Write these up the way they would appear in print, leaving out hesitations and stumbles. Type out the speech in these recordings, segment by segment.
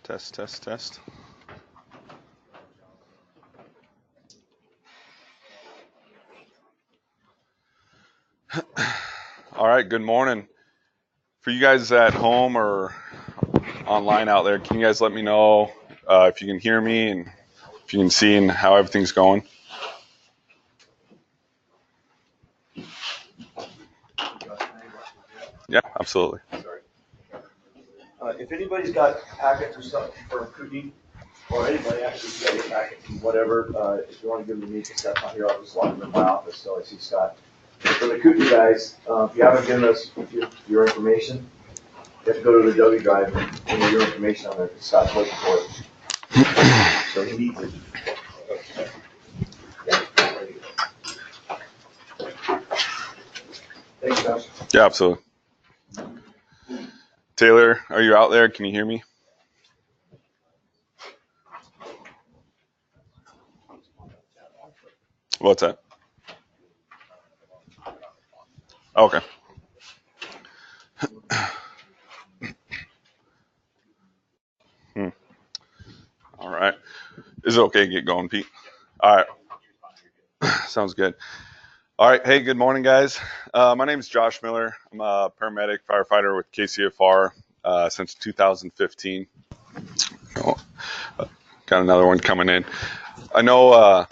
Test, test, test. All right, good morning. For you guys at home or online out there, can you guys let me know if you can hear me and if you can see and how everything's going? Yeah, absolutely. If anybody's got packets or something for Kootenai, or anybody actually, if you got your packets and whatever, if you want to give them to me, because Scott's not here, I'll just lock them in my office, so I see Scott. For the Kootenai guys, if you haven't given us your information, you have to go to the W drive and enter your information on there, because Scott's looking for it. So he needs it. Thanks, Josh. Yeah, absolutely. Taylor, are you out there? Can you hear me? What's that? Okay. All right. Is it okay to get going, Pete? All right. Sounds good. All right. Hey, good morning, guys. My name is Josh Miller. I'm a paramedic firefighter with KCFR since 2015. Oh, got another one coming in. I know,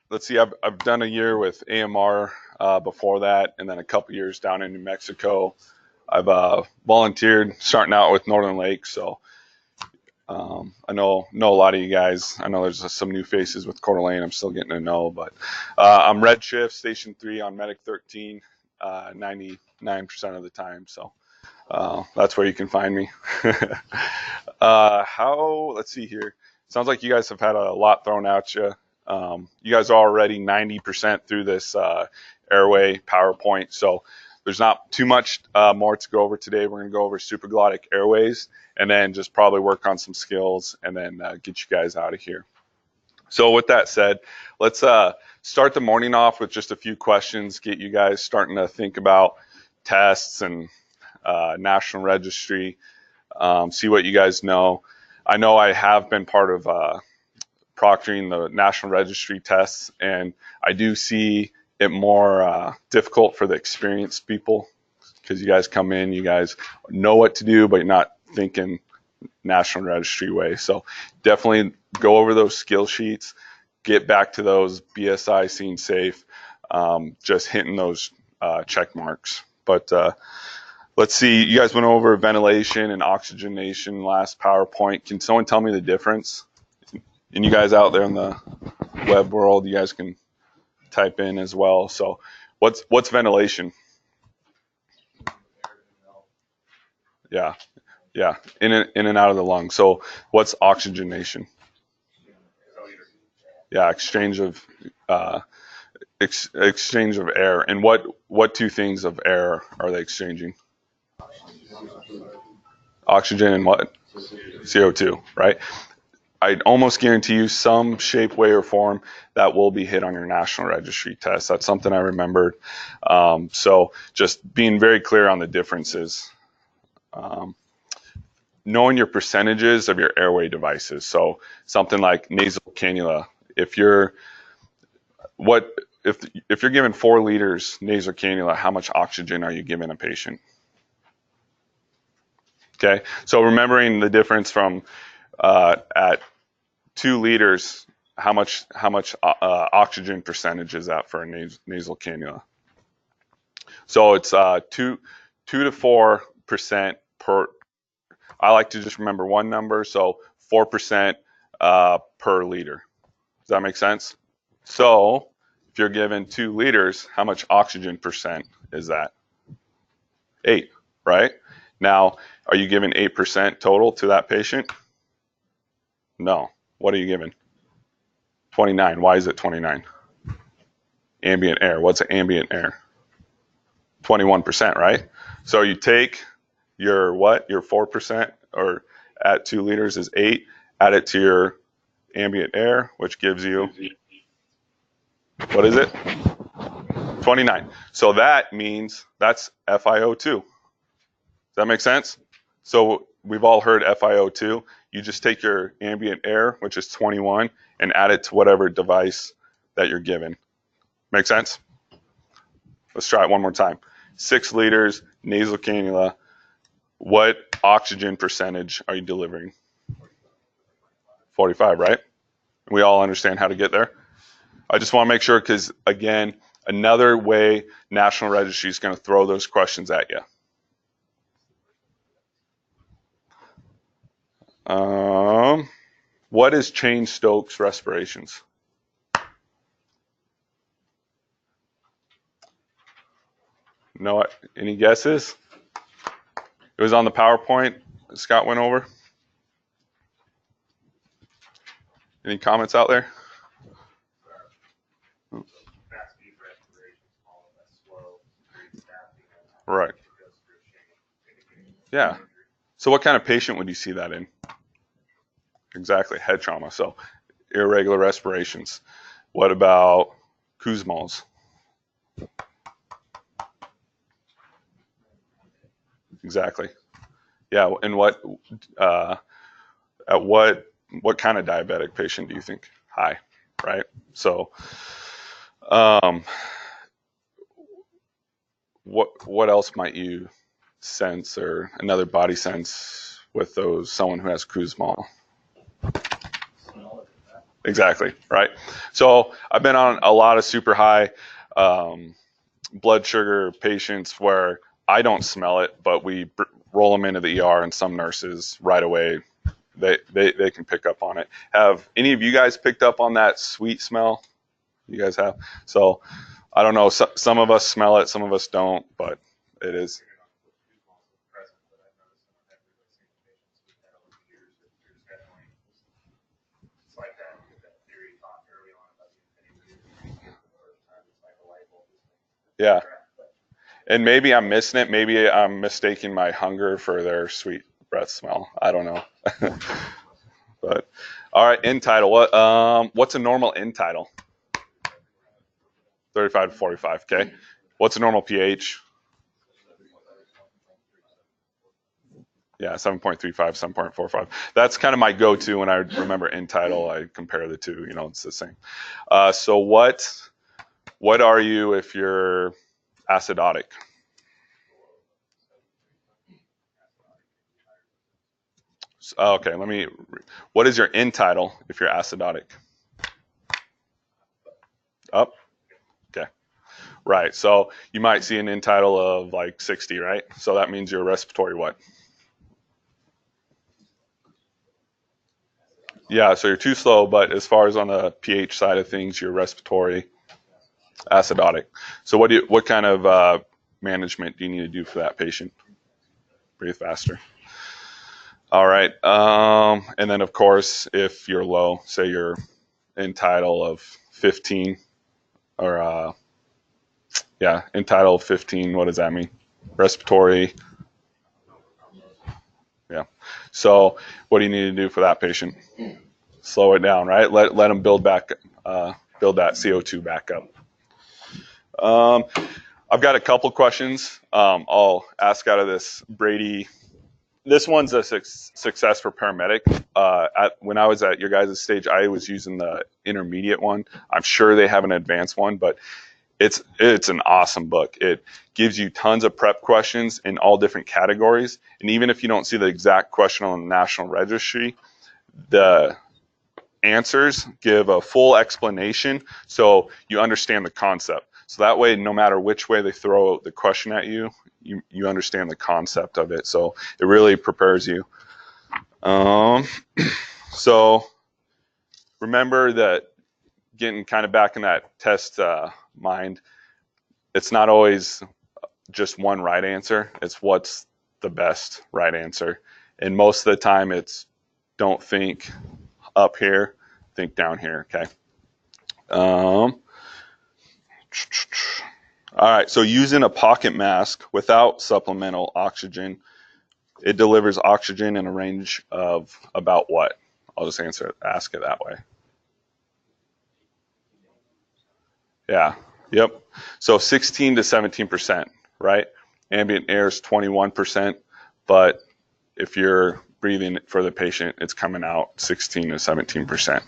let's see, I've done a year with AMR before that, and then a couple years down in New Mexico. I've volunteered starting out with Northern Lakes, so I know a lot of you guys. I know there's some new faces with Coeur d'Alene I'm still getting to know, but I'm Red Shift, Station 3 on Medic 13, 99% of the time, so that's where you can find me. Let's see here. Sounds like you guys have had a lot thrown at you. You guys are already 90% through this airway PowerPoint, so there's not too much more to go over today. We're going to go over supraglottic airways and then just probably work on some skills and then get you guys out of here. So with that said, let's start the morning off with just a few questions, get you guys starting to think about tests and national registry, see what you guys know. I know I have been part of proctoring the national registry tests, and I do see it more difficult for the experienced people because you guys come in, you guys know what to do, but you're not thinking national registry way. So definitely go over those skill sheets, get back to those BSI scene safe, just hitting those check marks. But let's see, you guys went over ventilation and oxygenation last PowerPoint. Can someone tell me the difference? And you guys out there in the web world, you guys can type in as well. So what's ventilation? Yeah, in and out of the lung. So what's oxygenation? Yeah, exchange of air. And what two things of air are they exchanging? Oxygen and what? CO2, right? I'd almost guarantee you some shape, way, or form that will be hit on your national registry test. That's something I remembered. So just being very clear on the differences. Knowing your percentages of your airway devices. So something like nasal cannula. If you're given 4 liters nasal cannula, how much oxygen are you giving a patient? Okay, so remembering the difference from at 2 liters, how much oxygen percentage is that for a nasal cannula? So it's 2 to 4% per. I like to just remember one number, so 4% per liter. Does that make sense? So if you're given 2 liters, how much oxygen percent is that? 8, right? Now, are you giving 8% total to that patient? No. What are you giving? 29. Why is it 29? Ambient air. What's ambient air? 21%, right? So you take your 4%, or at 2 liters is 8, add it to your ambient air, which gives you, what is it? 29. So that means that's FiO2. Does that make sense? So we've all heard FiO2. You just take your ambient air, which is 21, and add it to whatever device that you're given. Make sense? Let's try it one more time. 6 liters, nasal cannula. What oxygen percentage are you delivering? 45, right? We all understand how to get there. I just want to make sure because, again, another way National Registry is going to throw those questions at you. What is Cheyne-Stokes respirations? No, any guesses? It was on the PowerPoint Scott went over. Any comments out there? Right. Yeah. So what kind of patient would you see that in? Exactly, head trauma. So irregular respirations. What about Kussmaul's? Exactly. Yeah, and what kind of diabetic patient do you think? High, right? So what else might you sense, or another body sense with someone who has Kussmaul? Exactly, right? So I've been on a lot of super high blood sugar patients where I don't smell it, but we roll them into the ER, and some nurses right away, they can pick up on it. Have any of you guys picked up on that sweet smell? You guys have? So I don't know, some of us smell it, some of us don't, but it is. Yeah. And maybe I'm missing it. Maybe I'm mistaking my hunger for their sweet breath smell. I don't know. But all right, end tidal. What's a normal end tidal? 35 to 45. Okay. What's a normal pH? Yeah, 7.35, 7.45. That's kind of my go-to when I remember end tidal. I compare the two. It's the same. So what are you if you're acidotic? Okay, what is your end tidal if you're acidotic? Up? Okay. Right, so you might see an end tidal of like 60, right? So that means your respiratory what? Yeah, so you're too slow, but as far as on the pH side of things, you're respiratory acidotic. So what kind of management do you need to do for that patient? Breathe faster. All right, and then of course, if you're low, say you're end tidal of 15, or end tidal of 15, what does that mean? Respiratory. Yeah. So what do you need to do for that patient? Slow it down, right? Let them build that CO2 back up. I've got a couple questions. I'll ask out of this Brady. This one's a success for paramedic. When I was at your guys' stage, I was using the intermediate one. I'm sure they have an advanced one, but it's an awesome book. It gives you tons of prep questions in all different categories. And even if you don't see the exact question on the National Registry, the answers give a full explanation so you understand the concept. So that way, no matter which way they throw the question at you, you understand the concept of it. So it really prepares you. So remember that, getting kind of back in that test mind, it's not always just one right answer. It's what's the best right answer. And most of the time it's don't think up here, think down here, okay? All right, so using a pocket mask without supplemental oxygen, it delivers oxygen in a range of about what? I'll just ask it that way. Yeah, yep. So 16 to 17%, right? Ambient air is 21%, but if you're breathing for the patient, it's coming out 16 to 17%.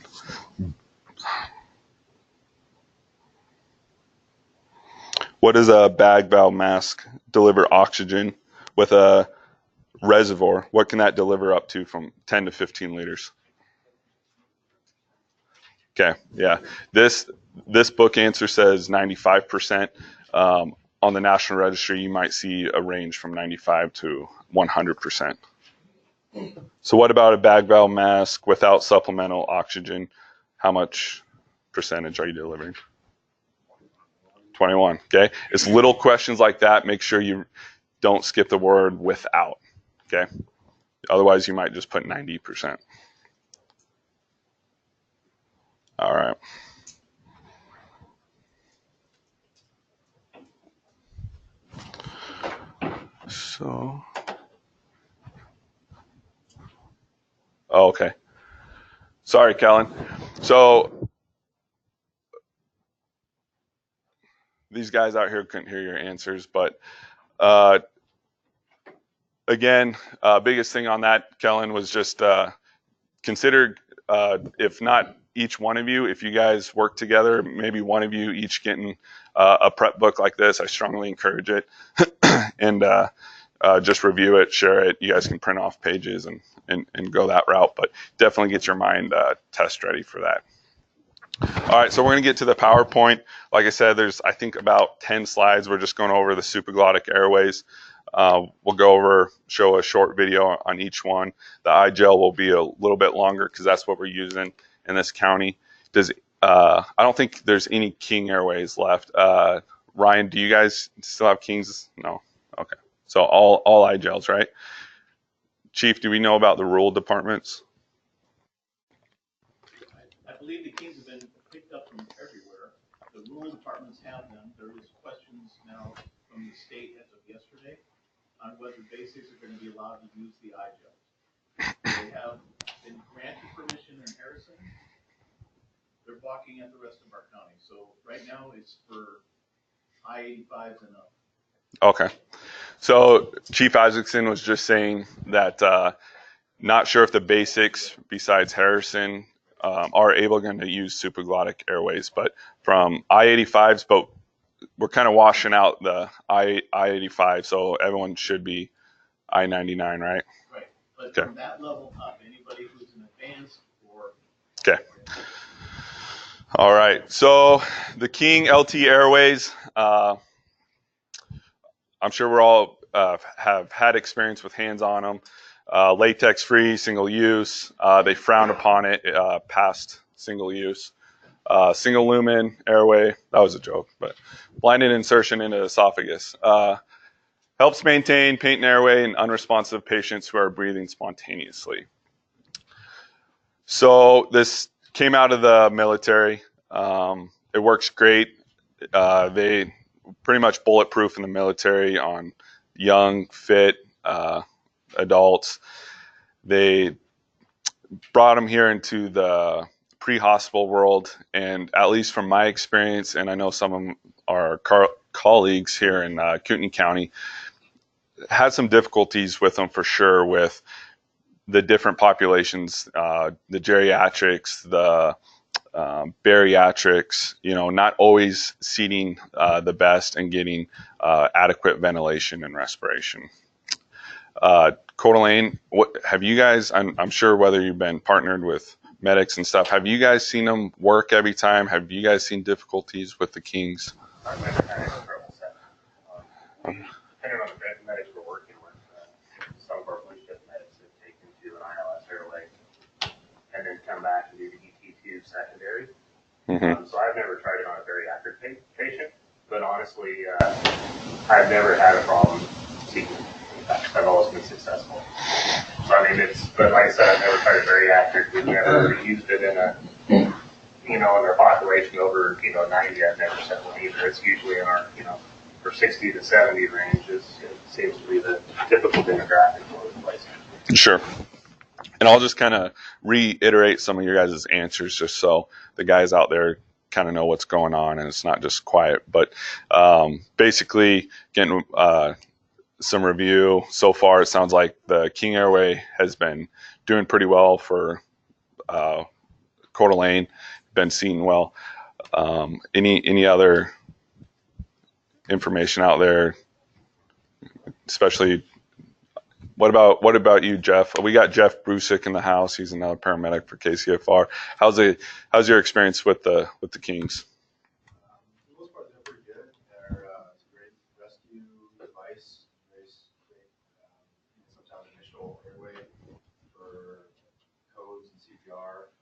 What does a bag valve mask deliver oxygen with a reservoir? What can that deliver up to from 10 to 15 liters? Okay, yeah. This book answer says 95%. On the National Registry, you might see a range from 95 to 100%. So what about a bag valve mask without supplemental oxygen? How much percentage are you delivering? 21, okay? It's little questions like that. Make sure you don't skip the word without, okay? Otherwise, you might just put 90%. All right. So, oh, okay. Sorry, Kellen. So, these guys out here couldn't hear your answers, but again, biggest thing on that, Kellen, was just consider, if not each one of you, if you guys work together, maybe one of you each getting a prep book like this. I strongly encourage it. And just review it, share it. You guys can print off pages and go that route, but definitely get your mind test ready for that. All right, so we're going to get to the PowerPoint. Like I said, there's, I think, about 10 slides. We're just going over the supraglottic airways. We'll go over, show a short video on each one. The iGel will be a little bit longer because that's what we're using in this county. I don't think there's any King Airways left. Ryan, do you guys still have Kings? No. Okay. So all iGels, right? Chief, do we know about the rural departments? I believe the Kings have been picked up from everywhere. The rural departments have them. There is questions now from the state as of yesterday on whether basics are going to be allowed to use the iGels. They have been granted permission in Harrison. They're blocking at the rest of our county. So right now it's for I-85s and up. Okay. So Chief Isaacson was just saying that not sure if the basics besides Harrison are able going to use supraglottic airways, but from I-85s, but we're kind of washing out the I-85, so everyone should be I-99, right? Right. But okay. From that level up, anybody who's an advanced or... Okay. All right. So the King LT Airways, I'm sure we're all have had experience with hands on them. Latex-free, single use. They frown upon it past single use. Single lumen airway. That was a joke, but blinded insertion into esophagus. Helps maintain patent airway in unresponsive patients who are breathing spontaneously. So this came out of the military. It works great. They pretty much bulletproof in the military on young, fit adults. They brought them here into the pre-hospital world, and at least from my experience, and I know some of our colleagues here in Kootenai County had some difficulties with them for sure, with the different populations, the geriatrics, the bariatrics, not always seating the best and getting adequate ventilation and respiration. Coeur d'Alene, what have you guys, I'm sure whether you've been partnered with medics and stuff, have you guys seen them work every time? Have you guys seen difficulties with the Kings? I've never had any trouble setting. Depending on the medics we're working with, some of our blue shift medics have taken to an ILS airway and then come back and do the ET tube secondary. So I've never tried it on a bariatric patient, but honestly, I've never had a problem seeking. I've always been successful. So I mean, but like I said, I've never tried a bariatric. We've never used it in in their population over, 90. I've never set one either. It's usually in our, for 60 to 70 range. It seems to be the typical demographic for the place. Sure. And I'll just kind of reiterate some of your guys' answers just so the guys out there kind of know what's going on and it's not just quiet. But basically, getting some review so far. It sounds like the King Airway has been doing pretty well for Coeur d'Alene, been seen well. Any other information out there, especially what about you, Jeff? We got Jeff Brusick in the house. He's another paramedic for KCFR. How's your experience with the Kings? For the most part, they're pretty good. It's a great rescue device. Great, sometimes initial airway for codes and CPR.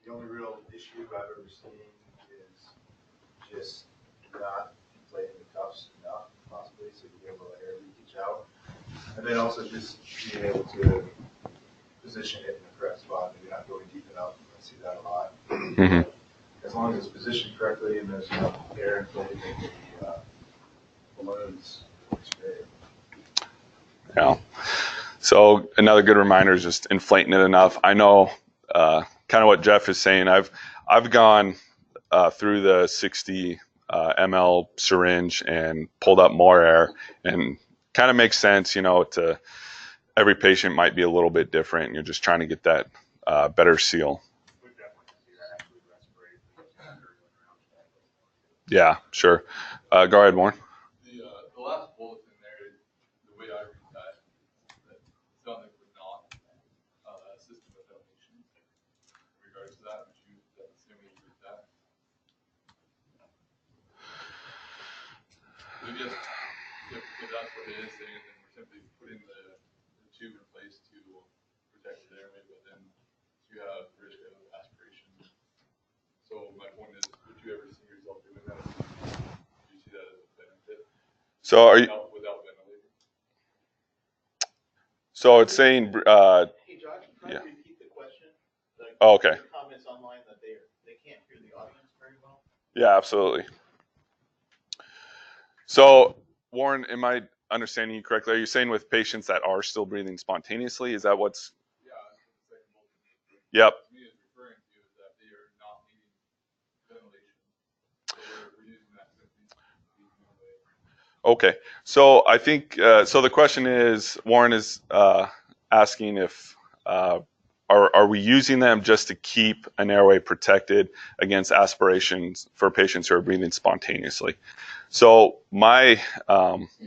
The only real issue I've ever seen is just not inflating the cuffs enough, possibly, so you get a little air leakage out. And then also just being able to position it in the correct spot, maybe not going deep enough. I see that a lot. Mm-hmm. As long as it's positioned correctly and there's enough air inflated in the balloons, it's great. Yeah. So another good reminder is just inflating it enough. I know kind of what Jeff is saying. I've gone through the 60 ml syringe and pulled up more air, and kind of makes sense, to every patient might be a little bit different, and you're just trying to get that better seal. Yeah, sure. Go ahead, Warren. The last bullet in there, the way I read that, it sounds like we're not assisting with ventilation in regards to that. Would you assuming you read that? I guess if that's what it is saying, then we're simply putting the tube in place to protect the airway, but then you have risk of aspiration. So my point is, would you ever see yourself doing that? Do you see that as a benefit? So are you? Without ventilating? So it's saying. Hey, Josh, try to repeat the question. Oh, okay. Comments online that they can't hear the audience very well. Yeah, absolutely. So, Warren, am I understanding you correctly? Are you saying with patients that are still breathing spontaneously? Is that what's? Yeah, that's what the second bullet. Yep. To me, it's referring to is that they are not needing ventilation. We're using that simply. Okay. So I think so. The question is, Warren is asking if are we using them just to keep an airway protected against aspirations for patients who are breathing spontaneously? So my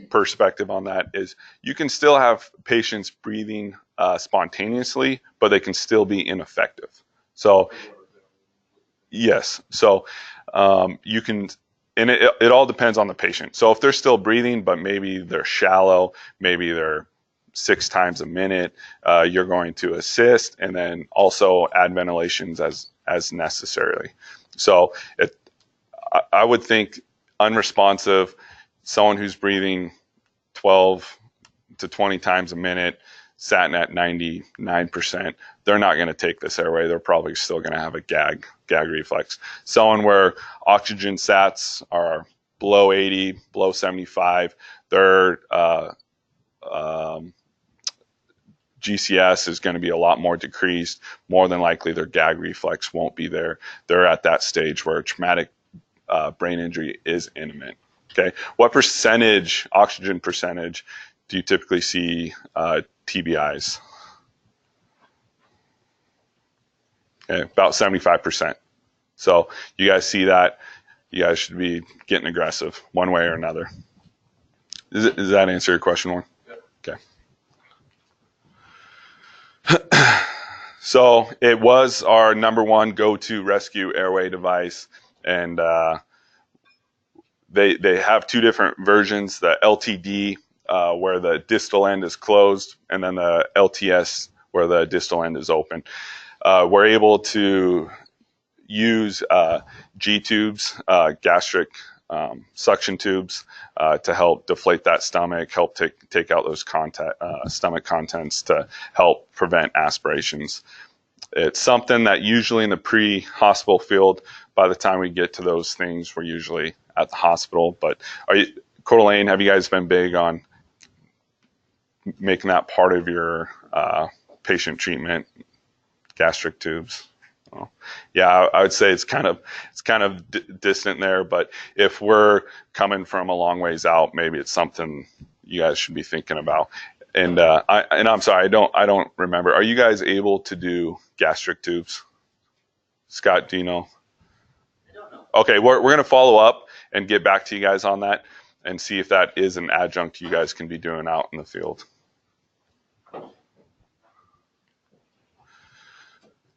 perspective on that is you can still have patients breathing spontaneously, but they can still be ineffective. So yes, so you can, and it all depends on the patient. So if they're still breathing, but maybe they're shallow, maybe they're 6 times a minute, you're going to assist and then also add ventilations as necessary. So I would think unresponsive, someone who's breathing 12 to 20 times a minute, sat at 99%, they're not going to take this airway. They're probably still going to have a gag reflex. Someone where oxygen sats are below 80, below 75, their GCS is going to be a lot more decreased. More than likely, their gag reflex won't be there. They're at that stage where traumatic brain injury is imminent. Okay, what oxygen percentage, do you typically see TBIs? Okay, about 75%. So you guys see that, you guys should be getting aggressive one way or another. Does that answer your question, Warren? Yep. Okay. So it was our number one go-to rescue airway device, and they have 2 different versions: the LTD, where the distal end is closed, and then the LTS, where the distal end is open. We're able to use G tubes, gastric suction tubes, to help deflate that stomach, help take out those stomach contents to help prevent aspirations. It's something that usually in the pre-hospital field, by the time we get to those things, we're usually at the hospital. But Coeur d'Alene, have you guys been big on making that part of your patient treatment, gastric tubes? Well, yeah, I would say it's kind of distant there, but if we're coming from a long ways out, maybe it's something you guys should be thinking about. And I'm sorry, I don't remember. Are you guys able to do gastric tubes? Scott, do you know? I don't know. Okay, we're going to follow up and get back to you guys on that and see if that is an adjunct you guys can be doing out in the field.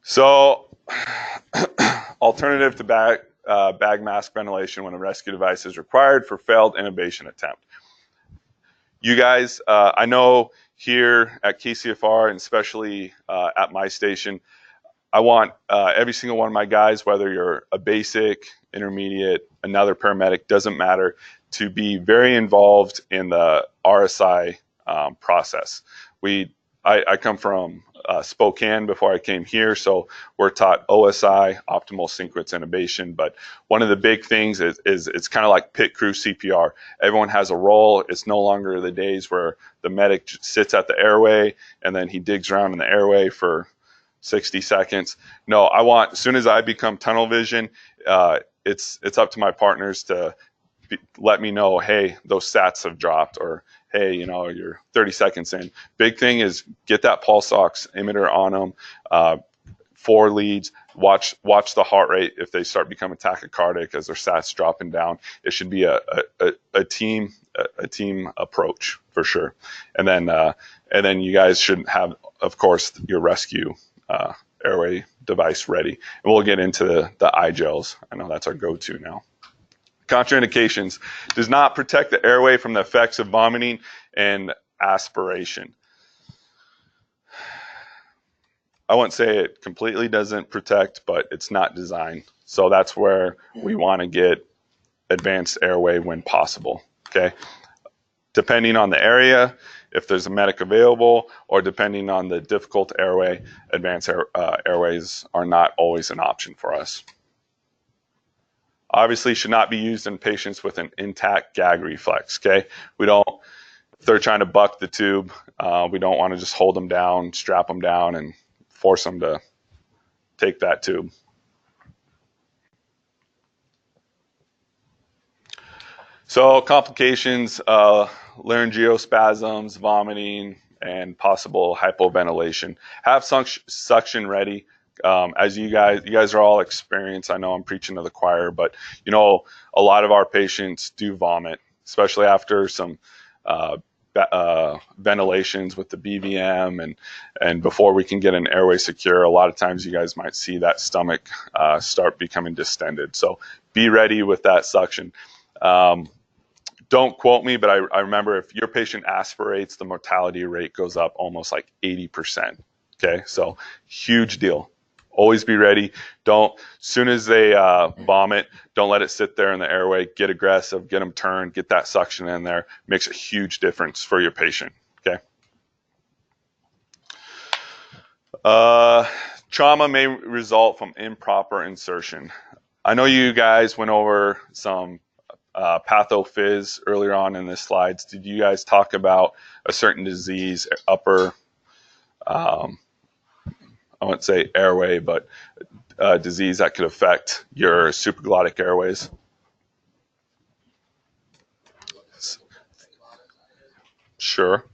So, alternative to bag mask ventilation when a rescue device is required for failed intubation attempt. You guys, I know here at KCFR and especially at my station, I want every single one of my guys, whether you're a basic, intermediate, another paramedic, doesn't matter, to be very involved in the RSI process. I come from Spokane before I came here, so we're taught OSI, optimal sequence intubation. But one of the big things is it's kind of like pit crew CPR. Everyone has a role. It's no longer the days where the medic sits at the airway and then he digs around in the airway for 60 seconds. No, I want, as soon as I become tunnel vision, it's up to my partners to let me know, hey, those sats have dropped, or hey, you're 30 seconds in. Big thing is get that pulse ox emitter on them, 4 leads, watch the heart rate. If they start becoming tachycardic as their sats dropping down, it should be a team approach for sure. And then you guys should have, of course, your rescue airway device ready. And we'll get into the eye gels. I know that's our go-to now. Contraindications: does not protect the airway from the effects of vomiting and aspiration. I wouldn't say it completely doesn't protect, but it's not designed. So that's where we want to get advanced airway when possible. Okay. Depending on the area, if there's a medic available, or depending on the difficult airway, advanced airways are not always an option for us. Obviously should not be used in patients with an intact gag reflex, okay? If they're trying to buck the tube, we don't want to just hold them down, strap them down, and force them to take that tube. So complications, laryngeospasms, vomiting, and possible hypoventilation. Have suction ready. As you guys are all experienced, I know I'm preaching to the choir, but a lot of our patients do vomit, especially after some ventilations with the BVM and before we can get an airway secure. A lot of times you guys might see that stomach start becoming distended. So be ready with that suction. Don't quote me, but I remember if your patient aspirates, the mortality rate goes up almost like 80%. Okay, so huge deal. Always be ready. Soon as they vomit, don't let it sit there in the airway. Get aggressive, get them turned, get that suction in there. Makes a huge difference for your patient, okay? Trauma may result from improper insertion. I know you guys went over some pathophys earlier on in the slides. Did you guys talk about a certain disease, I wouldn't say airway, but disease that could affect your supraglottic airways? Sure.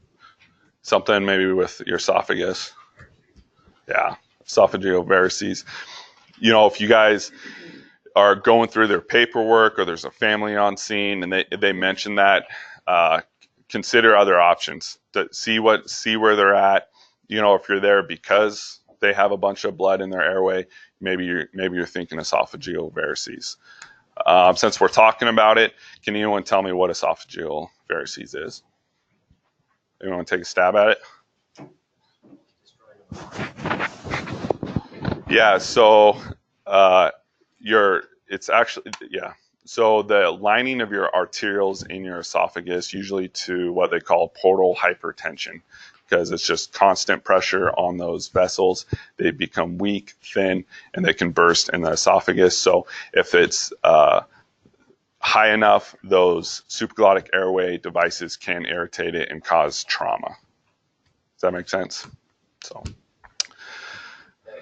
Something maybe with your esophagus. Yeah, esophageal varices. If you guys are going through their paperwork or there's a family on scene and they mention that, consider other options. See where they're at. If you're there because they have a bunch of blood in their airway, maybe you're thinking esophageal varices. Since we're talking about it, can anyone tell me what esophageal varices is? Anyone take a stab at it? Yeah, so so the lining of your arterioles in your esophagus, usually to what they call portal hypertension, because it's just constant pressure on those vessels. They become weak, thin, and they can burst in the esophagus. So if it's high enough, those supraglottic airway devices can irritate it and cause trauma. Does that make sense? So. The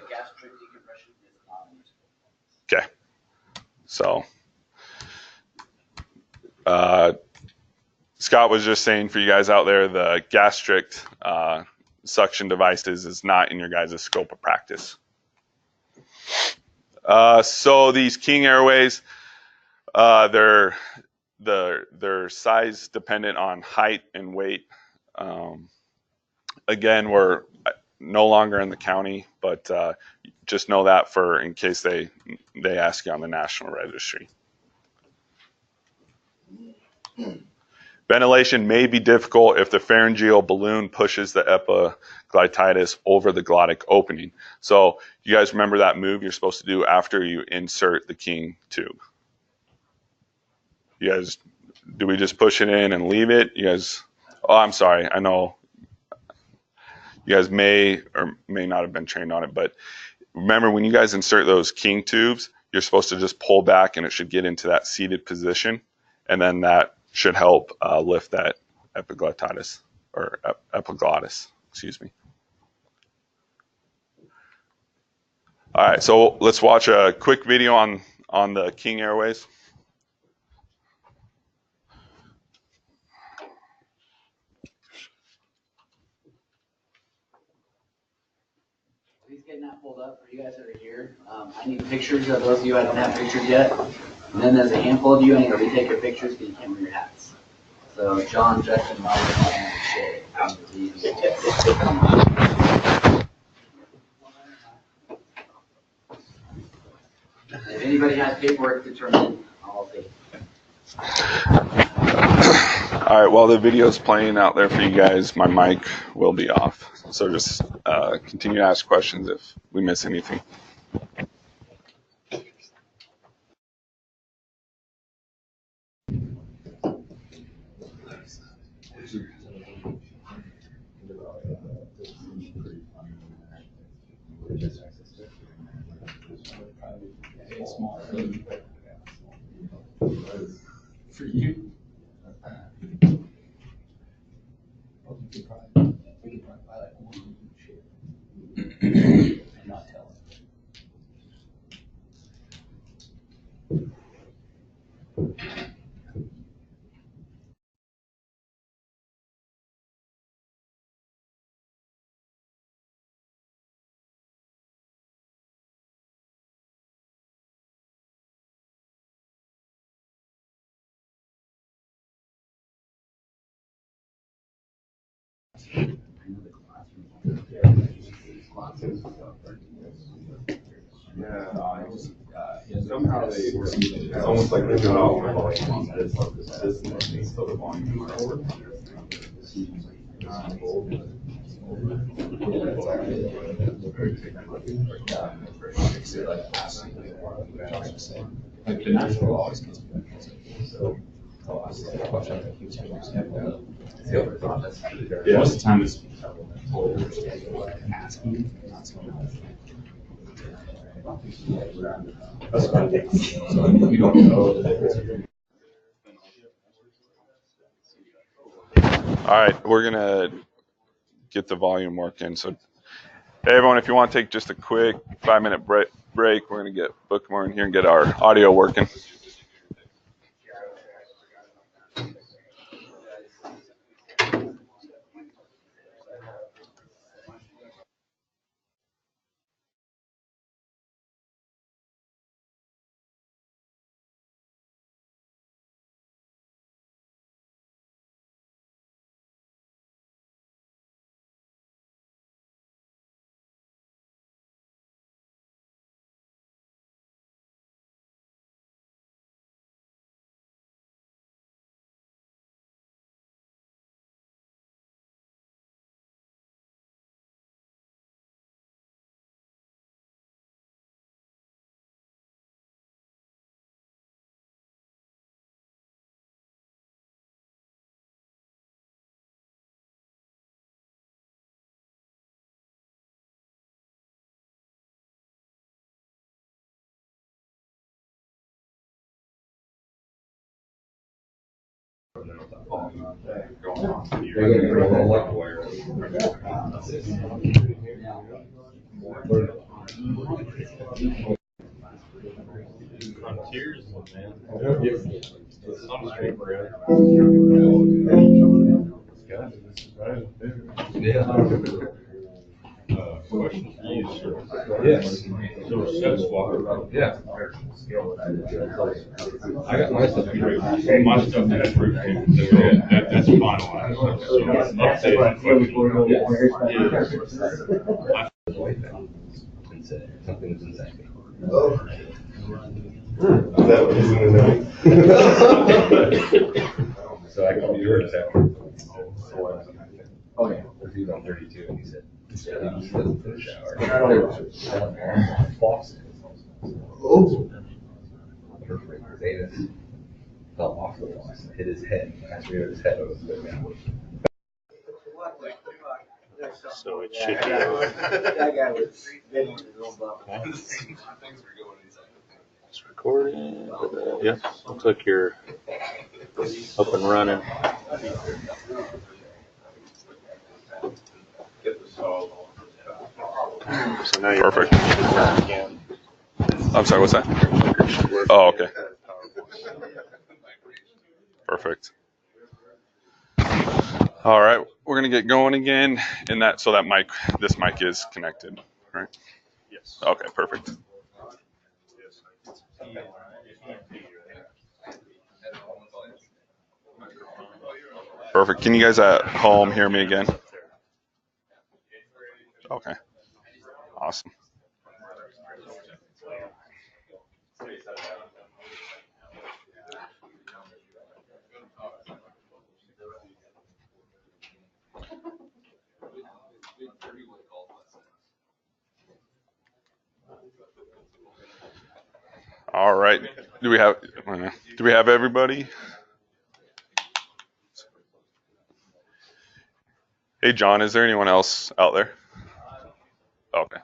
gastric decompression is not useful. Okay. So Scott was just saying for you guys out there, the gastric suction devices is not in your guys' scope of practice. So these King Airways, they're size dependent on height and weight. Again, we're no longer in the county, but just know that for in case they ask you on the national registry. Ventilation may be difficult if the pharyngeal balloon pushes the epiglottitis over the glottic opening. So you guys remember that move you're supposed to do after you insert the King tube. You guys, do we just push it in and leave it? You guys, oh, I'm sorry. I know you guys may or may not have been trained on it, but remember when you guys insert those King tubes, you're supposed to just pull back and it should get into that seated position, and then that should help lift that epiglottitis or epiglottis, excuse me. All right, so let's watch a quick video on the King Airways. Please getting that pulled up for you guys that are here. I need pictures of those of you I don't have pictures yet. And then there's a handful of you I need to retake your pictures because you can't wear your hats. So John, Justin, Mike, and Shay. If anybody has paperwork to turn in, I'll take it. All right, while the video's playing out there for you guys, my mic will be off. So just continue to ask questions if we miss anything. For you. We could probably buy like one and not tell them. Somehow it's almost like they go out so the volume Like the natural always comes back. So most of the time it's asking, not so much. That's what I think. So you don't know the difference. All right, we're gonna get the volume working. So, hey everyone, if you want to take just a quick 5-minute break, we're gonna get Bookmore in here and get our audio working. Frontiers, man. Yes. Yeah. I got my stuff here. My stuff that's that's finalized. Something's insane. Oh. Is that what he's gonna do? So I can be yours after. Oh, yeah. He's on 32 and he said, he doesn't put a shower. Oh. Perfect. Davis fell off the box and hit his head. As we hit his head, it was good now. So it should be. That guy was getting his own butt. It's recording. Yeah, looks like you're up and running. So now you're Perfect. again. I'm sorry, what's that? Oh, okay. Perfect. All right, we're gonna get going again, and so that this mic is connected, right? Yes. Okay, perfect. Perfect. Can you guys at home hear me again? Okay. Awesome. All right. Do we have everybody? Hey, John, is there anyone else out there? Okay.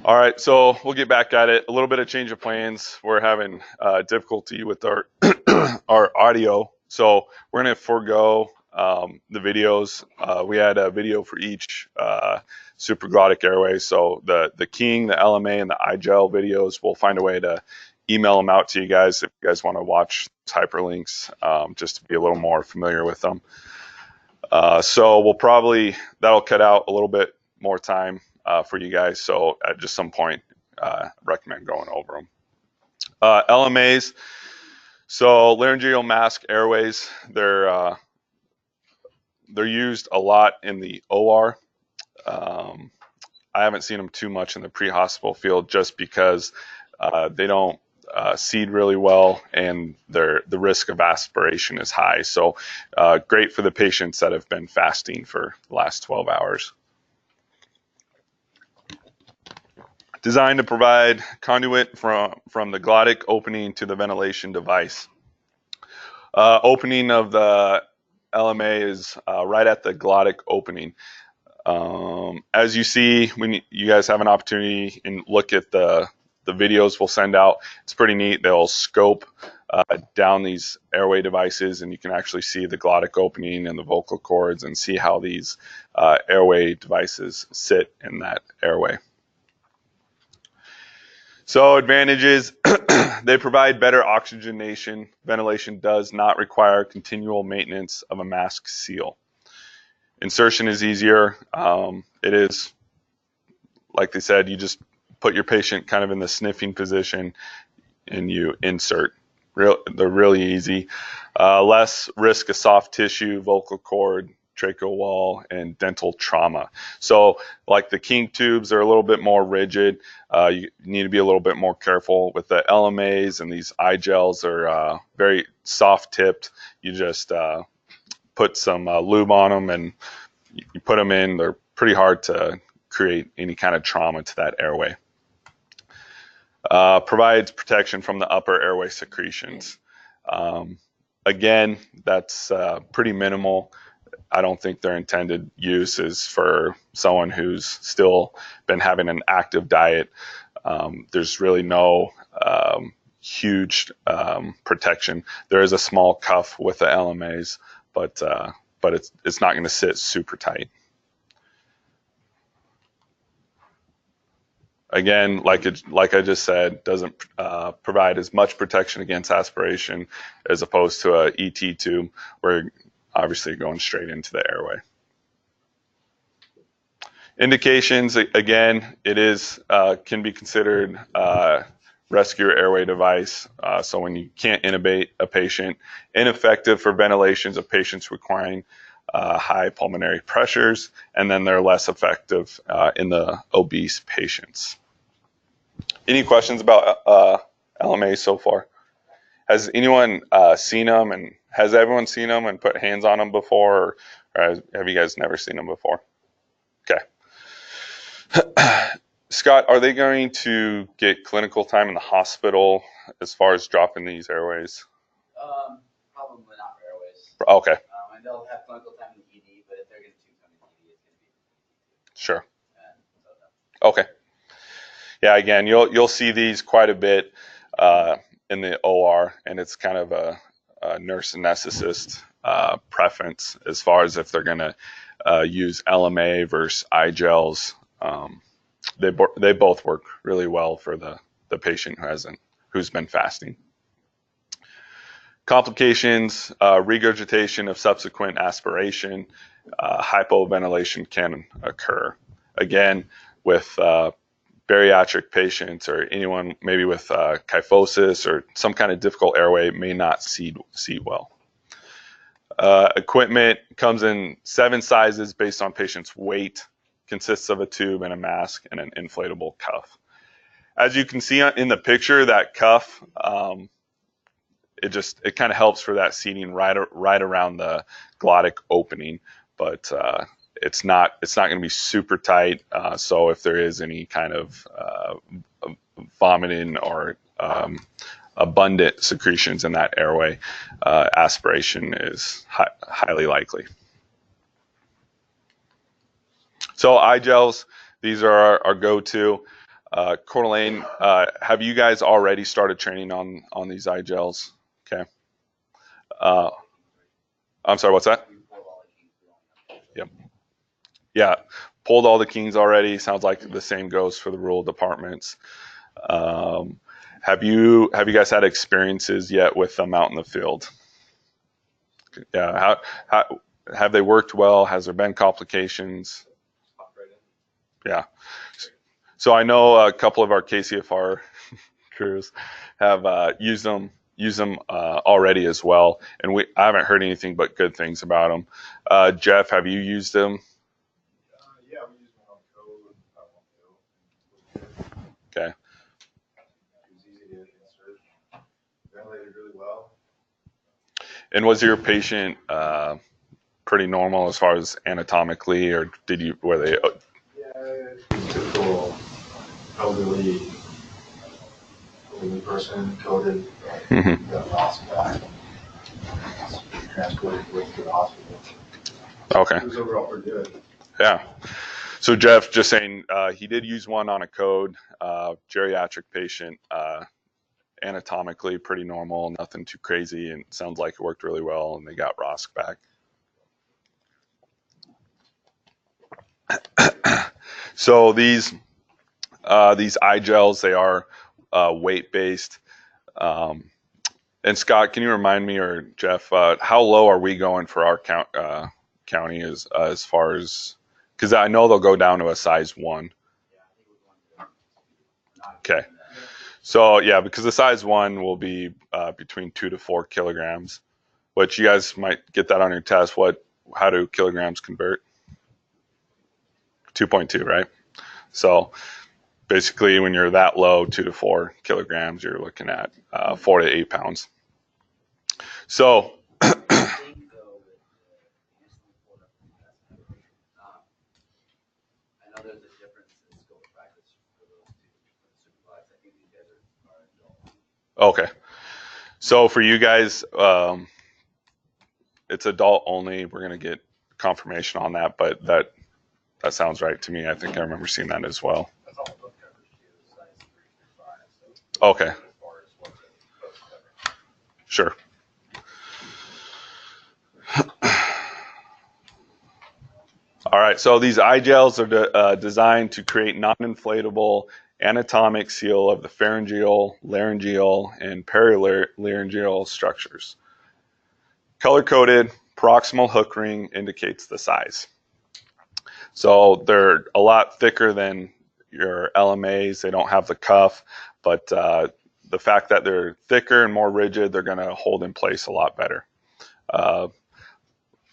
All right, so we'll get back at it. A little bit of change of plans. We're having difficulty with our our audio, so we're going to forego the videos. We had a video for each supraglottic airway. So the King, the LMA, and the iGel videos, we'll find a way to email them out to you guys if you guys want to watch hyperlinks, just to be a little more familiar with them. So that'll cut out a little bit more time for you guys. So at just some point, recommend going over them. LMAs, so laryngeal mask airways, they're used a lot in the OR. I haven't seen them too much in the pre-hospital field just because they don't seed really well, and the risk of aspiration is high. So great for the patients that have been fasting for the last 12 hours. Designed to provide conduit from the glottic opening to the ventilation device. Opening of the LMA is right at the glottic opening. As you see, when you guys have an opportunity and look at the videos we'll send out, it's pretty neat. They'll scope down these airway devices, and you can actually see the glottic opening and the vocal cords and see how these airway devices sit in that airway. So advantages, they provide better oxygenation. Ventilation does not require continual maintenance of a mask seal. Insertion is easier. It is, like they said, you just put your patient kind of in the sniffing position and you insert. They're really easy. Less risk of soft tissue, vocal cord, tracheal wall, and dental trauma. So like the King tubes are a little bit more rigid. You need to be a little bit more careful with the LMAs, and these iGels are very soft tipped. You just put some lube on them and you put them in. They're pretty hard to create any kind of trauma to that airway. Provides protection from the upper airway secretions. Again, that's pretty minimal. I don't think their intended use is for someone who's still been having an active diet. There's really no huge protection. There is a small cuff with the LMAs, but it's not going to sit super tight. Again, like I just said, doesn't provide as much protection against aspiration as opposed to a ET tube, where obviously you're going straight into the airway. Indications, again, it is can be considered rescue airway device. So when you can't intubate a patient, ineffective for ventilations of patients requiring high pulmonary pressures, and then they're less effective in the obese patients. Any questions about LMA so far? Has anyone seen them, and has everyone seen them and put hands on them before, or have you guys never seen them before? Okay. Scott, are they going to get clinical time in the hospital as far as dropping these airways? Probably not for airways. Okay. And they'll have clinical time in the ED, but if they're going to tube come in the ED, it's going to be. Sure. Okay. Yeah, again, you'll see these quite a bit in the OR, and it's kind of a nurse anesthetist preference as far as if they're going to use LMA versus iGels. They both work really well for the patient who's been fasting. Complications, regurgitation of subsequent aspiration, hypoventilation can occur. Again, with bariatric patients or anyone maybe with kyphosis or some kind of difficult airway may not seed well. Equipment comes in 7 sizes based on patient's weight, consists of a tube and a mask and an inflatable cuff. As you can see in the picture, that cuff, it kind of helps for that seating right around the glottic opening, but it's not going to be super tight. So if there is any kind of vomiting or abundant secretions in that airway, aspiration is highly likely. So iGels, these are our go-to. Coeur d'Alene, have you guys already started training on these iGels? Okay. I'm sorry, what's that? Yep. Yeah, pulled all the kings already. Sounds like the same goes for the rural departments. Have you guys had experiences yet with them out in the field? Yeah. How have they worked well? Has there been complications? Yeah. So I know a couple of our KCFR crews have used them already as well, and I haven't heard anything but good things about them. Jeff, have you used them? Yeah, we use them on code. Okay. It was easy to insert. Ventilated really well. And was your patient pretty normal as far as anatomically, or were they? Yeah, typical elderly person, coded, got lost back, transported to the hospital. Okay. It was overall pretty good. Yeah. So Jeff, just saying, he did use one on a code, geriatric patient, anatomically pretty normal, nothing too crazy, and it sounds like it worked really well, and they got Rosk back. So these iGels, they are weight based. And Scott, can you remind me, or Jeff, how low are we going for our county as far as, because I know they'll go down to a size 1. Okay. So yeah, because the size 1 will be between 2 to 4 kilograms, which you guys might get that on your test. How do kilograms convert? 2.2, right? So basically when you're that low, 2 to 4 kilograms, you're looking at 4 to 8 pounds. So okay. So for you guys, it's adult only. We're going to get confirmation on that, but that sounds right to me. I think I remember seeing that as well. Okay. Sure. All right, so these iGels are designed to create non-inflatable anatomic seal of the pharyngeal, laryngeal, and perilaryngeal structures. Color-coded proximal hook ring indicates the size. So they're a lot thicker than your LMAs. They don't have the cuff, but the fact that they're thicker and more rigid, they're going to hold in place a lot better.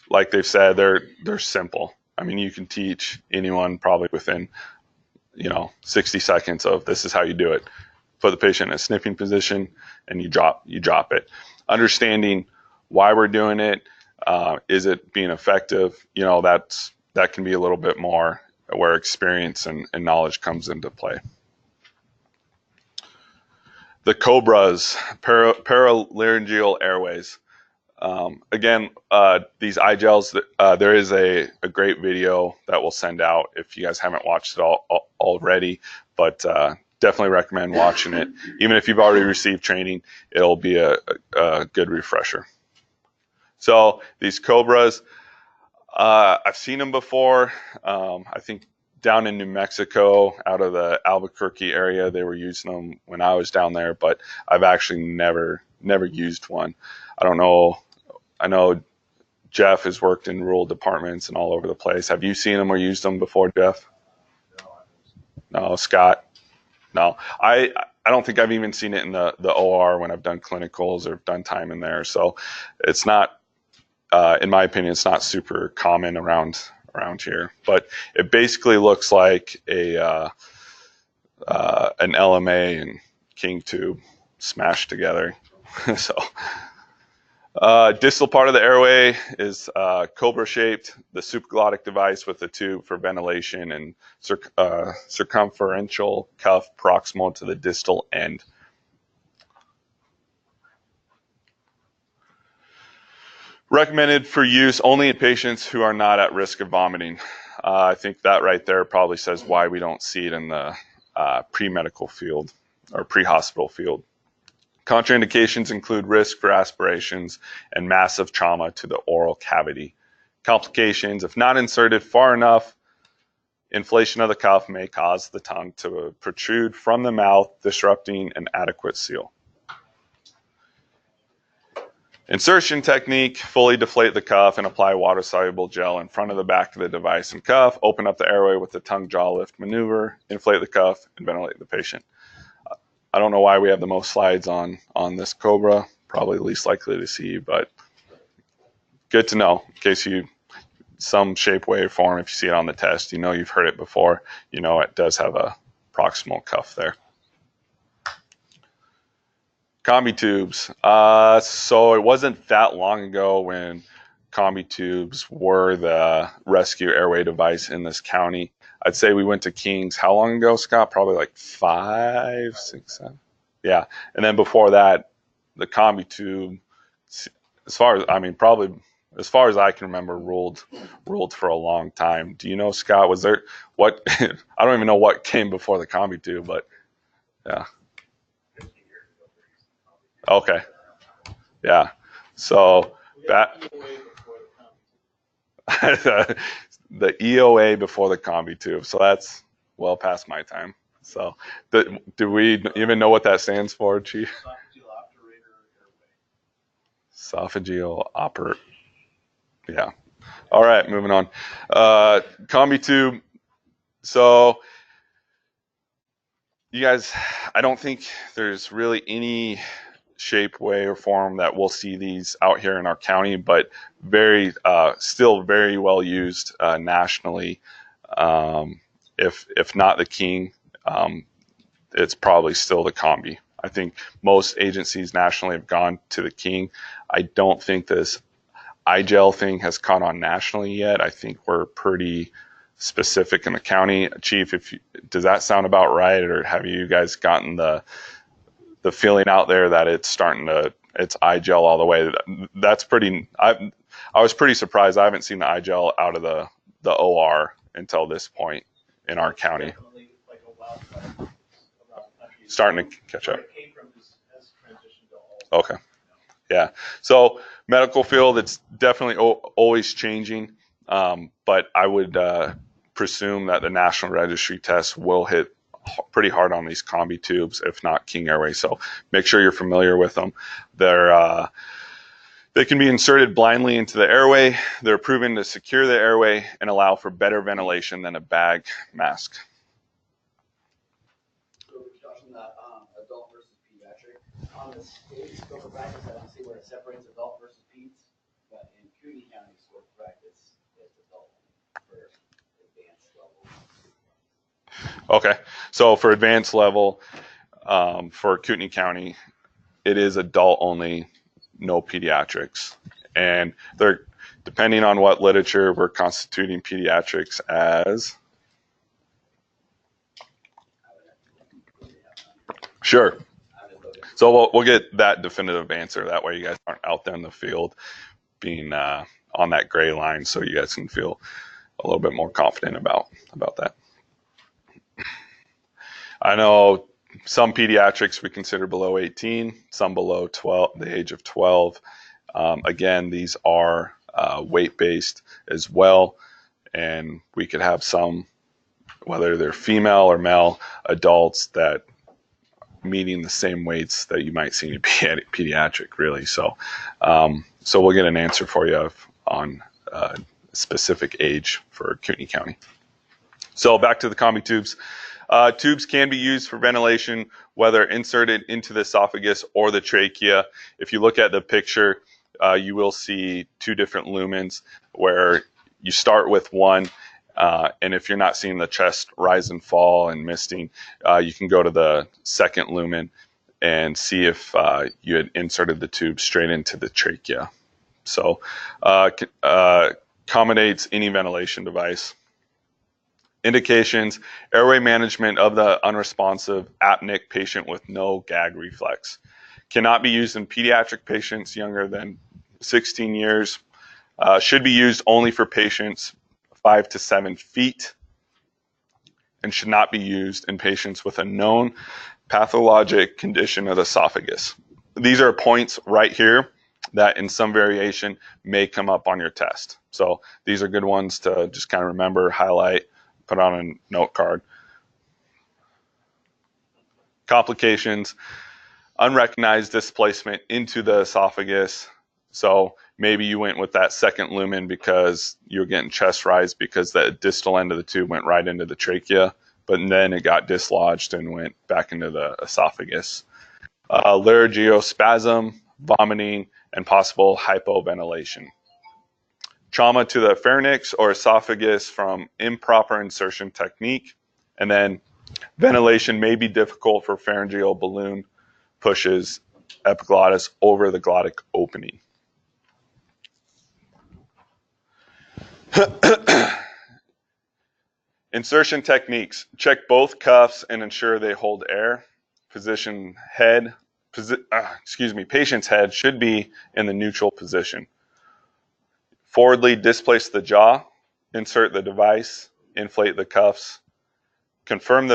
Like they've said, they're simple. I mean, you can teach anyone probably within 60 seconds of this is how you do it. Put the patient in a sniffing position and you drop it. Understanding why we're doing it, is it being effective? That can be a little bit more where experience and knowledge comes into play. The Cobras, Perilaryngeal airways. Again, these eye gels, there is a great video that we'll send out if you guys haven't watched it already, but definitely recommend watching it. Even if you've already received training, it'll be a good refresher. So these Cobras, I've seen them before. I think down in New Mexico, out of the Albuquerque area, they were using them when I was down there, but I've actually never used one. I don't know. I know Jeff has worked in rural departments and all over the place. Have you seen them or used them before, Jeff? No, Scott? No. I don't think I've even seen it in the OR when I've done clinicals or done time in there. So it's not, in my opinion, it's not super common around here. But it basically looks like an LMA and King tube smashed together. So distal part of the airway is Cobra shaped, the supraglottic device with the tube for ventilation, and circumferential cuff proximal to the distal end. Recommended for use only in patients who are not at risk of vomiting. I think that right there probably says why we don't see it in the pre-medical field or pre-hospital field. Contraindications include risk for aspirations and massive trauma to the oral cavity. Complications, if not inserted far enough, inflation of the cuff may cause the tongue to protrude from the mouth, disrupting an adequate seal. Insertion technique, fully deflate the cuff and apply water-soluble gel in front of the back of the device and cuff. Open up the airway with the tongue jaw lift maneuver, inflate the cuff, and ventilate the patient. I don't know why we have the most slides on this Cobra, probably least likely to see, but good to know in case some shape, way, or form, if you see it on the test, you've heard it before, it does have a proximal cuff there. Combitubes. So it wasn't that long ago when Combitubes were the rescue airway device in this county. I'd say we went to King's how long ago, Scott? Probably like 5, 6, 7. Yeah. And then before that, the Combitube, as far as I can remember, ruled for a long time. Do you know, Scott, was there what I don't even know what came before the Combitube, but yeah. Okay. Yeah. So that the EOA before the Combitube. So that's well past my time. So do we even know what that stands for, Chief? Esophageal operator. Yeah. All right, moving on. Combitube. So you guys, I don't think there's really any shape, way, or form that we'll see these out here in our county, but still very well used nationally. If not the King, it's probably still the Combi. I think most agencies nationally have gone to the King. I don't think this iGel thing has caught on nationally yet. I think we're pretty specific in the county. Chief, does that sound about right, or have you guys gotten the feeling out there that it's iGel all the way? That's pretty. I was pretty surprised. I haven't seen the iGel out of the OR until this point in our county. Starting to catch up. Okay. Yeah. So medical field, it's definitely always changing, but I would presume that the national registry test will hit pretty hard on these Combitubes, if not King Airway. So make sure you're familiar with them. They can be inserted blindly into the airway. They're proven to secure the airway and allow for better ventilation than a bag mask. So Josh, on that adult versus pediatric, on the state scope of practice, I don't see where it separates adult versus peds, but in Cooney County scope of practice, it's adult for advanced level. Okay, so for advanced level, for Kootenai County, it is adult only, no pediatrics. And they're, depending on what literature, we're constituting pediatrics as. Sure. So we'll get that definitive answer. That way you guys aren't out there in the field being on that gray line, so you guys can feel a little bit more confident about that. I know some pediatrics we consider below 18, some below 12, the age of 12. Again, these are weight-based as well, and we could have some, whether they're female or male adults, that meeting the same weights that you might see in a pediatric, really. So we'll get an answer for you on specific age for Kootenai County. So back to the Combitubes. Tubes can be used for ventilation, whether inserted into the esophagus or the trachea. If you look at the picture, you will see two different lumens where you start with one, and if you're not seeing the chest rise and fall and misting, you can go to the second lumen and see if you had inserted the tube straight into the trachea. So accommodates any ventilation device. Indications: airway management of the unresponsive apneic patient with no gag reflex. Cannot be used in pediatric patients younger than 16 years. Should be used only for patients 5 to 7 feet, and should not be used in patients with a known pathologic condition of the esophagus. These are points right here that in some variation may come up on your test. So these are good ones to just kind of remember, highlight, put on a note card. Complications: unrecognized displacement into the esophagus. So maybe you went with that second lumen because you were getting chest rise because the distal end of the tube went right into the trachea, but then it got dislodged and went back into the esophagus. Laryngeal spasm, vomiting, and possible hypoventilation. Trauma to the pharynx or esophagus from improper insertion technique. And then ventilation may be difficult for pharyngeal balloon pushes epiglottis over the glottic opening. Insertion techniques: check both cuffs and ensure they hold air. Patient's head should be in the neutral position. Forwardly displace the jaw, insert the device, inflate the cuffs. Confirmation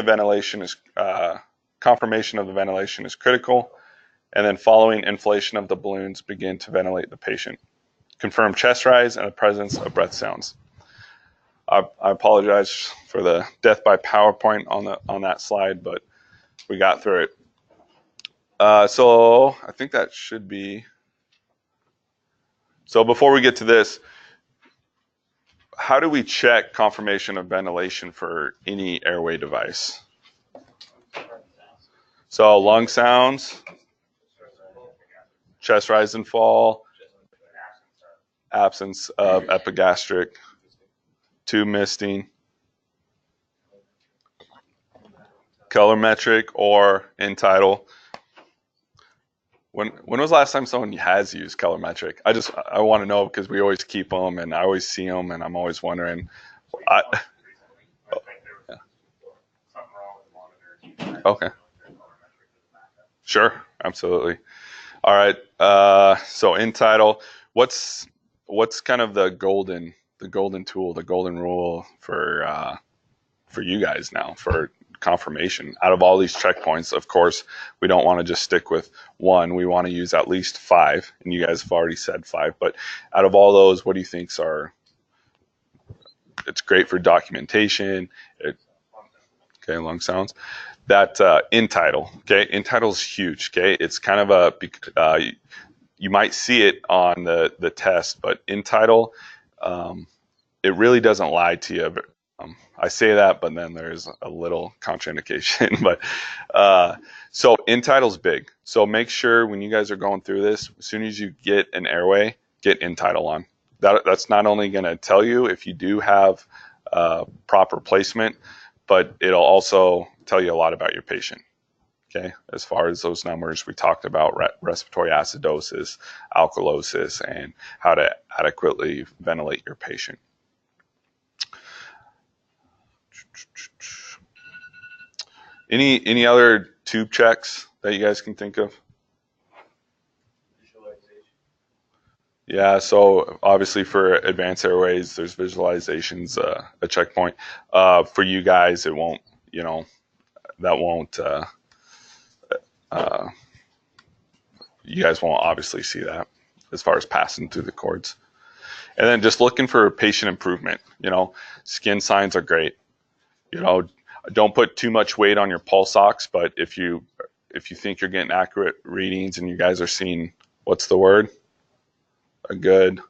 of the ventilation is critical, and then following inflation of the balloons, begin to ventilate the patient. Confirm chest rise and the presence of breath sounds. I apologize for the death by PowerPoint on that slide, but we got through it. So I think that should be. So before we get to this, how do we check confirmation of ventilation for any airway device? So lung sounds, chest rise and fall, absence of epigastric, tube misting, colorimetric or Untitled. When was the last time someone has used colorimetric? I want to know because we always keep them and I always see them and I'm always wondering. Okay. Sure, absolutely. All right. So Untitled, what's kind of the golden tool, the golden rule for you guys now for confirmation out of all these checkpoints? Of course, we don't want to just stick with one. We want to use at least 5, and you guys have already said 5. But out of all those, what do you think it's great for documentation? okay, lung sounds. That Untitled, okay, Untitled is huge, okay. It's kind of a, you might see it on the test, but Untitled, it really doesn't lie to you. I say that, but then there's a little contraindication. But so Untitled's big. So make sure when you guys are going through this, as soon as you get an airway, get Untitled on. That's not only going to tell you if you do have proper placement, but it'll also tell you a lot about your patient. Okay, as far as those numbers we talked about, respiratory acidosis, alkalosis, and how to adequately ventilate your patient. Any other tube checks that you guys can think of? Yeah, so obviously for advanced airways, there's visualizations, a checkpoint. For you guys, it won't, you know, that won't, you guys won't obviously see that as far as passing through the cords. And then just looking for patient improvement, you know, skin signs are great. You know, don't put too much weight on your pulse ox, but if you think you're getting accurate readings and you guys are seeing, what's the word? A good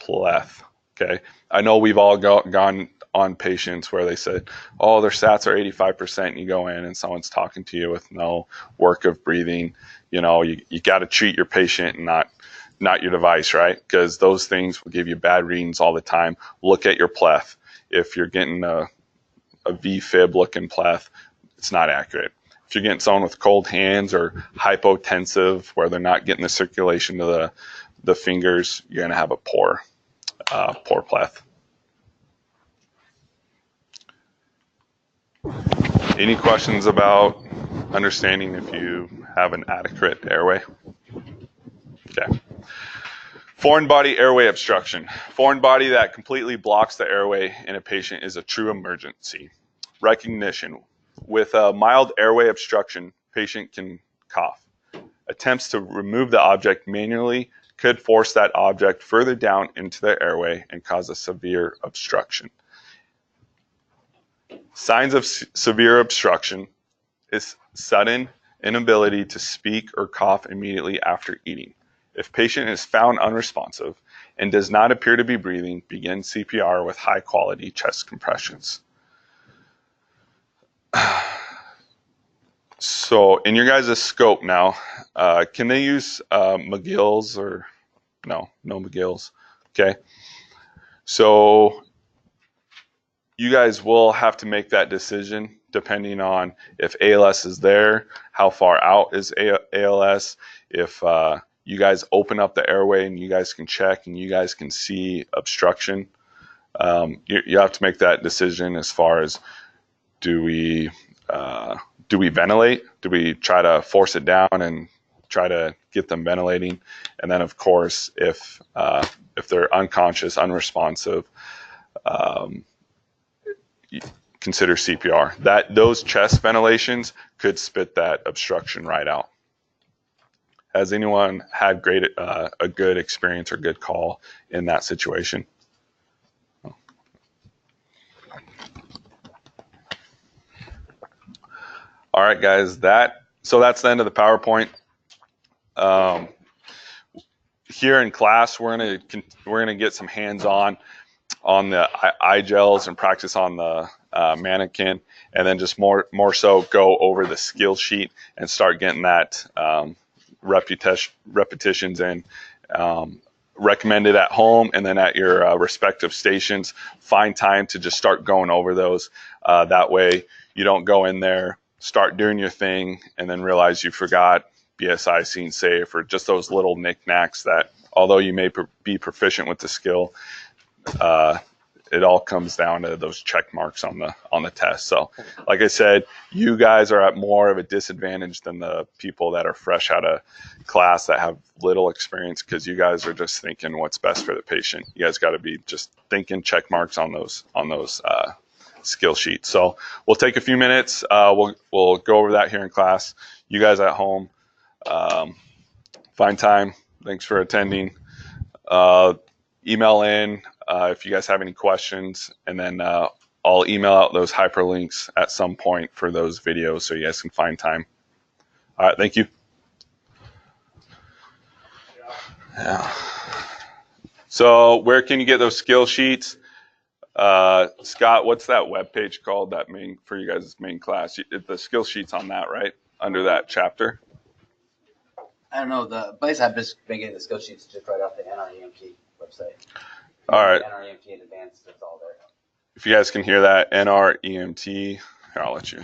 pleth. Okay. I know we've all gone on patients where they said, oh, their sats are 85%, and you go in and someone's talking to you with no work of breathing. You know, you got to treat your patient and not your device, right? Because those things will give you bad readings all the time. Look at your pleth. If you're getting a V-fib looking pleth, it's not accurate. If you're getting someone with cold hands or hypotensive where they're not getting the circulation to the fingers, you're going to have a poor pleth. Any questions about understanding if you have an adequate airway? Okay. Foreign body airway obstruction. Foreign body that completely blocks the airway in a patient is a true emergency. Recognition. With a mild airway obstruction, patient can cough. Attempts to remove the object manually could force that object further down into the airway and cause a severe obstruction. Signs of severe obstruction is sudden inability to speak or cough immediately after eating. If patient is found unresponsive and does not appear to be breathing, begin CPR with high quality chest compressions. So in your guys' scope now, can they use McGill's or no McGill's? Okay. So you guys will have to make that decision depending on if ALS is there, how far out is ALS, if you guys open up the airway and you guys can check and you guys can see obstruction. You have to make that decision as far as do we ventilate? Do we try to force it down and try to get them ventilating? And then, of course, if they're unconscious, unresponsive, consider CPR. Those chest ventilations could spit that obstruction right out. Has anyone had a good experience or good call in that situation? All right, guys. So that's the end of the PowerPoint. Here in class, we're gonna get some hands-on on the eye gels and practice on the mannequin, and then just more so go over the skill sheet and start getting that repetitions in. Recommended at home, and then at your respective stations, find time to just start going over those. That way you don't go in there, start doing your thing, and then realize you forgot BSI, scene safe, or just those little knickknacks that, although you may be proficient with the skill, it all comes down to those check marks on the test. So like I said, you guys are at more of a disadvantage than the people that are fresh out of class that have little experience, because you guys are just thinking what's best for the patient. You guys got to be just thinking check marks on those skill sheets. So we'll take a few minutes. We'll go over that here in class. You guys at home, find time. Thanks for attending. Email in if you guys have any questions, and then I'll email out those hyperlinks at some point for those videos so you guys can find time. All right, thank you. Yeah. So where can you get those skill sheets? Scott, what's that webpage called, that main, for you guys' main class? The skill sheet's on that, right? Under that chapter? I don't know, the place I've just been getting the skill sheets just right off the NREMT website. All right. NREMT and Advanced, it's all there. If you guys can hear that, NREMT, here, I'll let you.